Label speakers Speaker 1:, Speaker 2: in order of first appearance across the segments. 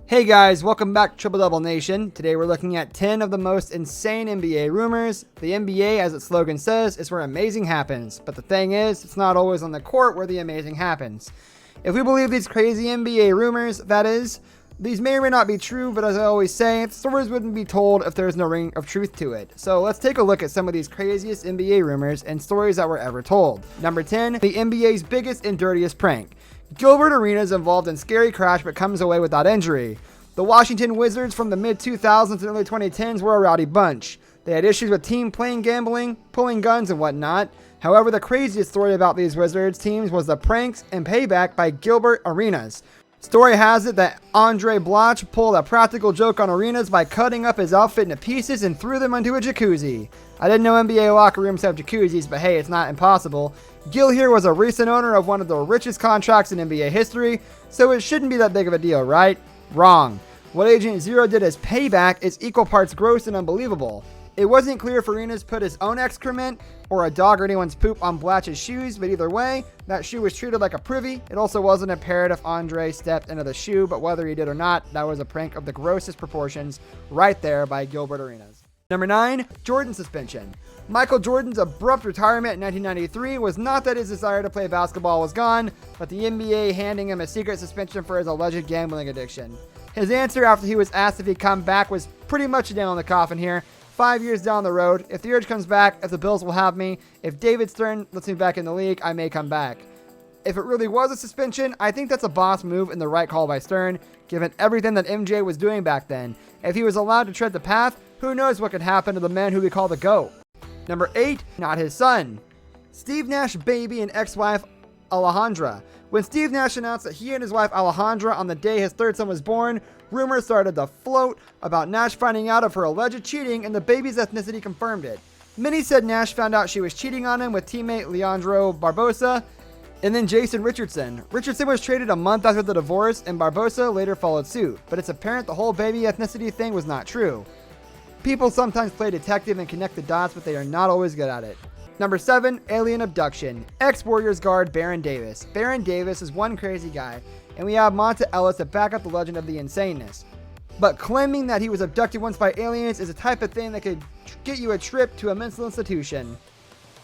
Speaker 1: Hey guys, welcome back to Triple Double Nation. Today we're looking at 10 of the most insane NBA rumors. The NBA, as its slogan says, is where amazing happens. But the thing is, it's not always on the court where the amazing happens. If we believe these crazy NBA rumors, that is, these may or may not be true, but as I always say, stories wouldn't be told if there's no ring of truth to it. So let's take a look at some of these craziest NBA rumors and stories that were ever told. Number 10, the NBA's biggest and dirtiest prank. Gilbert Arenas involved in scary crash but comes away without injury. The Washington Wizards from the mid-2000s and early 2010s were a rowdy bunch. They had issues with team playing gambling, pulling guns, and whatnot. However, the craziest story about these Wizards teams was the pranks and payback by Gilbert Arenas. Story has it that Andre Bloch pulled a practical joke on Arenas by cutting up his outfit into pieces and threw them into a jacuzzi. I didn't know NBA locker rooms have jacuzzis, but hey, it's not impossible. Gil here was a recent owner of one of the richest contracts in NBA history, so it shouldn't be that big of a deal, right? Wrong. What Agent Zero did as payback is equal parts gross and unbelievable. It wasn't clear if Arenas put his own excrement or a dog or anyone's poop on Bloch's shoes, but either way, that shoe was treated like a privy. It also wasn't apparent if Andre stepped into the shoe, but whether he did or not, that was a prank of the grossest proportions right there by Gilbert Arenas. Number 9, Jordan suspension. Michael Jordan's abrupt retirement in 1993 was not that his desire to play basketball was gone, but the NBA handing him a secret suspension for his alleged gambling addiction. His answer after he was asked if he'd come back was pretty much a nail in the coffin here. 5 years down the road, if the urge comes back, if the Bills will have me, if David Stern lets me back in the league, I may come back. If it really was a suspension, I think that's a boss move and the right call by Stern, given everything that MJ was doing back then. If he was allowed to tread the path, who knows what could happen to the man who we call the GOAT. Number 8, not his son. Steve Nash's baby and ex-wife Alejandra. When Steve Nash announced that he and his wife Alejandra on the day his third son was born, rumors started to float about Nash finding out of her alleged cheating, and the baby's ethnicity confirmed it. Many said Nash found out she was cheating on him with teammate Leandro Barbosa and then Jason Richardson. Richardson was traded a month after the divorce, and Barbosa later followed suit, but it's apparent the whole baby ethnicity thing was not true. People sometimes play detective and connect the dots, but they are not always good at it. Number 7, alien abduction. Ex-Warriors guard Baron Davis. Baron Davis is one crazy guy, and we have Monta Ellis to back up the legend of the insaneness. But claiming that he was abducted once by aliens is a type of thing that could get you a trip to a mental institution.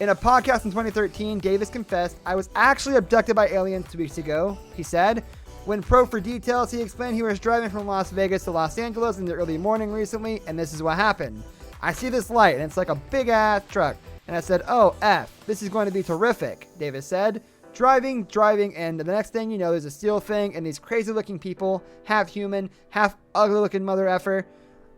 Speaker 1: In a podcast in 2013, Davis confessed, "I was actually abducted by aliens 2 weeks ago," he said. When probed for details, he explained he was driving from Las Vegas to Los Angeles in the early morning recently, and this is what happened. "I see this light, and it's like a big-ass truck. And I said, oh, F, this is going to be terrific," Davis said. Driving, and the next thing you know, there's a steel thing, and these crazy-looking people, half human, half ugly-looking mother effer,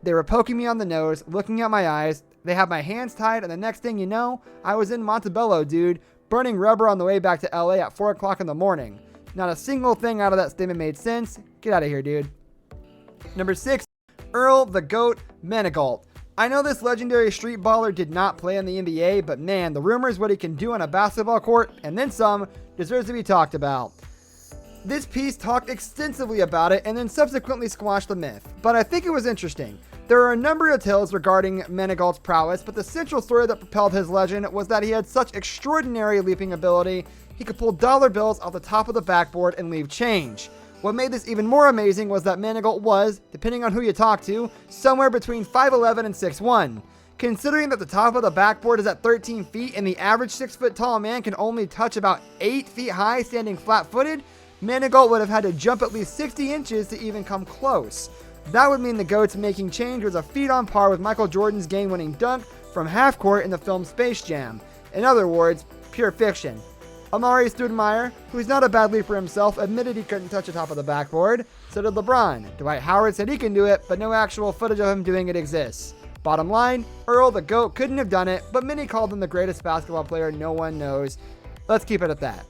Speaker 1: they were poking me on the nose, looking at my eyes, they had my hands tied, and the next thing you know, I was in Montebello, dude, burning rubber on the way back to LA at 4 o'clock in the morning. Not a single thing out of that statement made sense. Get out of here, dude. Number 6, Earl the GOAT Manigault. I know this legendary street baller did not play in the NBA, but man, the rumors what he can do on a basketball court, and then some, deserves to be talked about. This piece talked extensively about it and then subsequently squashed the myth, but I think it was interesting. There are a number of tales regarding Manigault's prowess, but the central story that propelled his legend was that he had such extraordinary leaping ability, he could pull dollar bills off the top of the backboard and leave change. What made this even more amazing was that Manigault was, depending on who you talk to, somewhere between 5'11 and 6'1. Considering that the top of the backboard is at 13 feet and the average 6-foot tall man can only touch about 8 feet high standing flat-footed, Manigault would have had to jump at least 60 inches to even come close. That would mean the GOAT's making change was a feat on par with Michael Jordan's game-winning dunk from half-court in the film Space Jam. In other words, pure fiction. Amari Stoudemire, who's not a bad leaper himself, admitted he couldn't touch the top of the backboard. So did LeBron. Dwight Howard said he can do it, but no actual footage of him doing it exists. Bottom line, Earl the GOAT couldn't have done it, but many called him the greatest basketball player no one knows. Let's keep it at that.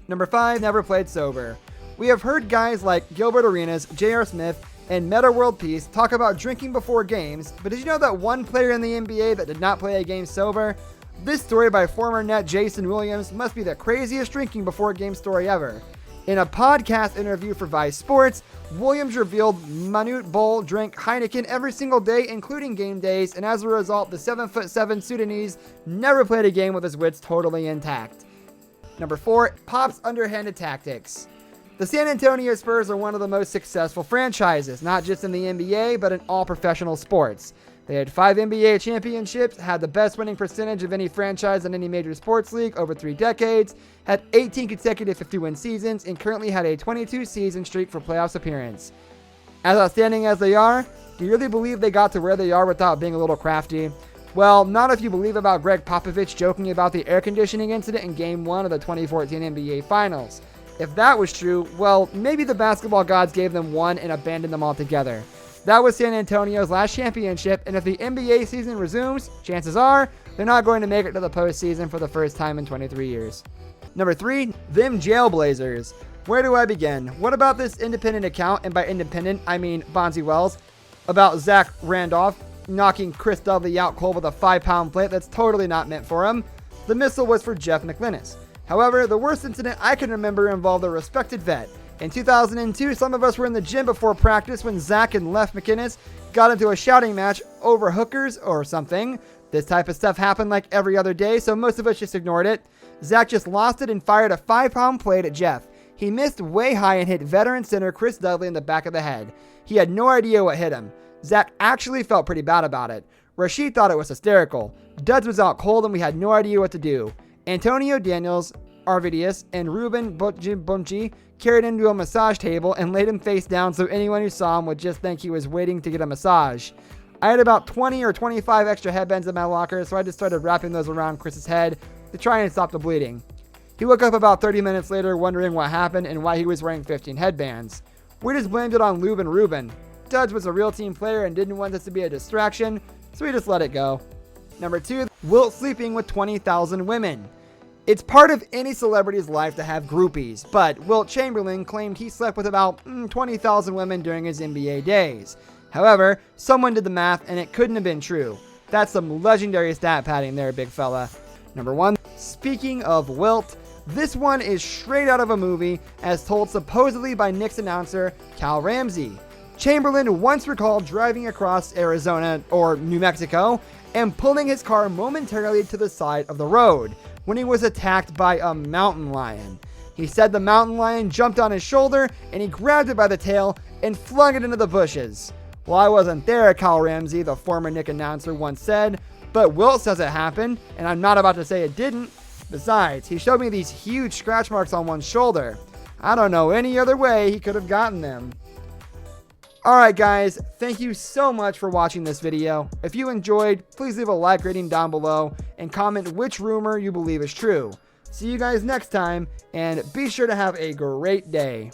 Speaker 1: Number 5, never played sober. We have heard guys like Gilbert Arenas, J.R. Smith, and Meta World Peace talk about drinking before games, but did you know that one player in the NBA that did not play a game sober? This story by former net Jason Williams must be the craziest drinking before game story ever. In a podcast interview for Vice Sports, Williams revealed Manute Bol drank Heineken every single day, including game days, and as a result, the 7'7" Sudanese never played a game with his wits totally intact. Number 4, Pop's underhanded tactics. The San Antonio Spurs are one of the most successful franchises, not just in the NBA, but in all professional sports. They had 5 NBA championships, had the best winning percentage of any franchise in any major sports league over 3 decades, had 18 consecutive 50-win seasons, and currently had a 22-season streak for playoffs appearance. As outstanding as they are, do you really believe they got to where they are without being a little crafty? Well, not if you believe about Greg Popovich joking about the air conditioning incident in Game 1 of the 2014 NBA Finals. If that was true, well, maybe the basketball gods gave them one and abandoned them altogether. That was San Antonio's last championship, and if the NBA season resumes, chances are they're not going to make it to the postseason for the first time in 23 years. Number 3, them Jailblazers. Where do I begin? What about this independent account, and by independent, I mean Bonzi Wells, about Zach Randolph knocking Chris Dudley out cold with a 5-pound plate that's totally not meant for him? The missile was for Jeff McLinnis. However, the worst incident I can remember involved a respected vet. In 2002, some of us were in the gym before practice when Zach and Lef McInnes got into a shouting match over hookers or something. This type of stuff happened like every other day, so most of us just ignored it. Zach just lost it and fired a 5-pound plate at Jeff. He missed way high and hit veteran center Chris Dudley in the back of the head. He had no idea what hit him. Zach actually felt pretty bad about it. Rashid thought it was hysterical. Duds was out cold and we had no idea what to do. Antonio Daniels, Arvidius, and Ruben Bunchi carried him to a massage table and laid him face down so anyone who saw him would just think he was waiting to get a massage. I had about 20 or 25 extra headbands in my locker, so I just started wrapping those around Chris's head to try and stop the bleeding. He woke up about 30 minutes later wondering what happened and why he was wearing 15 headbands. We just blamed it on Lube and Ruben. Duds was a real team player and didn't want this to be a distraction, so we just let it go. Number 2, Wilt sleeping with 20,000 women. It's part of any celebrity's life to have groupies, but Wilt Chamberlain claimed he slept with about 20,000 women during his NBA days. However, someone did the math and it couldn't have been true. That's some legendary stat padding there, big fella. Number 1, speaking of Wilt, this one is straight out of a movie as told supposedly by Knicks announcer Cal Ramsey. Chamberlain once recalled driving across Arizona or New Mexico and pulling his car momentarily to the side of the road when he was attacked by a mountain lion. He said the mountain lion jumped on his shoulder and he grabbed it by the tail and flung it into the bushes. Well, I wasn't there, Cal Ramsey, the former Knicks announcer, once said, but Wilt says it happened, and I'm not about to say it didn't. Besides, he showed me these huge scratch marks on one shoulder. I don't know any other way he could have gotten them. Alright guys, thank you so much for watching this video. If you enjoyed, please leave a like rating down below and comment which rumor you believe is true. See you guys next time, and be sure to have a great day.